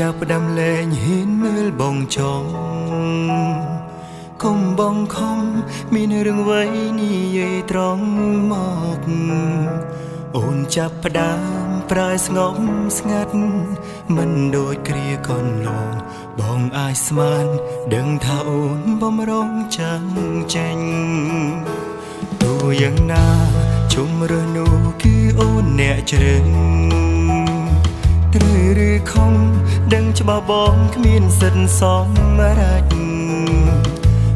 ចាប់ផ្ដើមលែងហ៊ានមើលបងចង់កុំបងខំមានរឿងអ្វីនិយាយត្រង់មកអូនចាប់ផ្ដើមប្រែស្ងប់ស្ងាត់មិនដូចគ្រាកន្លងបងអាចស្មានដឹងថាអូនបំរុងចាំងចេញទោះយ៉ាងណាជុំរើសនោះគឺអូនអ្នកជ្រើសត្រូវឬខំដឹងច្បាស់បងគ្មានសិទ្ធសមរេច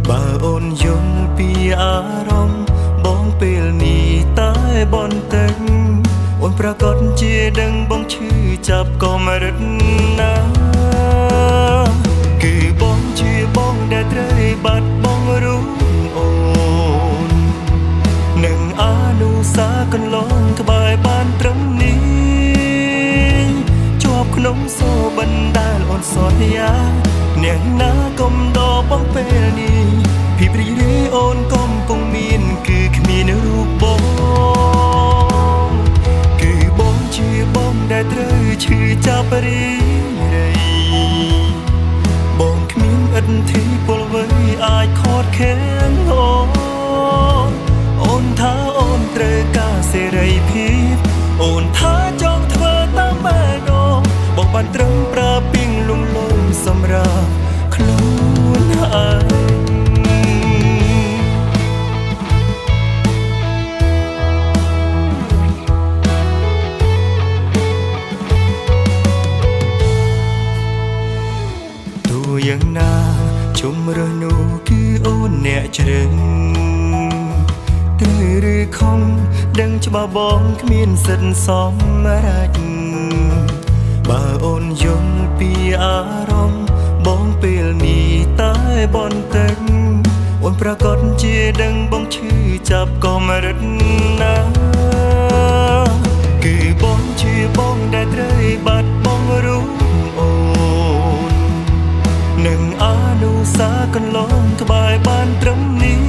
បើអូនយល់ពីអារម្មណ៍បងពេលនេះតែបន្តិចអូនប្រកាសជាដឹងបងឈឺចាប់ក៏មរិតណាគឺបងជាបងដែលត្រូវបាត់បងរូបអូននឹងអនុសាកន្លងក្បែរបានត្រឹមនេះជាប់ក្នុងសូបណ្ដាលអូនសន្យាអ្នកណាកុំដកបងពេលនេះភាពរីករាយអូនកំពុងមានគឺគ្មានរូបបងគឺបងជាបងដែលត្រូវឈឺចាប់រីរៃបងគ្មានឥទ្ធិពលអ្វីអាចខកខានអូនថាអូនត្រូវការសេរីភាពអូនថាចង់ធ្វើតាមបែបនោះបងបានត្រឹមប្រើពីងលងលងសម្រាប់ខ្លួនឯងយ៉ាងណាជុំរើសនោះគឺអូនអ្នកជ្រើសត្រូវឬខំដឹងច្បាស់បងគ្មានសិទ្ធសមរេចបើអូនយល់ពីអារម្មណ៍បងពេលនេះតែបន្តិចអូនប្រកាសជាដឹងបងឈឺចាប់ក៏មរិតណាគឺបងជាបងដែលត្រូវបាត់បងរូបអូននឹងអនុសាកន្លងក្បែរបានត្រឹមនេះ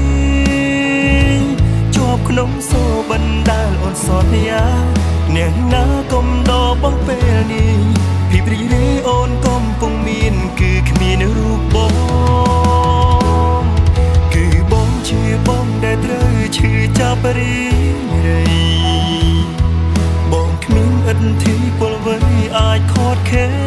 ជាប់ក្នុងសូបណ្ដាលអូនសន្យាអ្នកណាកុំដកបងពេលនេះភាពរីករាយអូនកំពុងមានគឺគ្មានរូបបងគឺបងជាបងដែលត្រូវឈឺចាប់រីរៃបងគ្មានឥទ្ធិពលអ្វីអាចខកខាន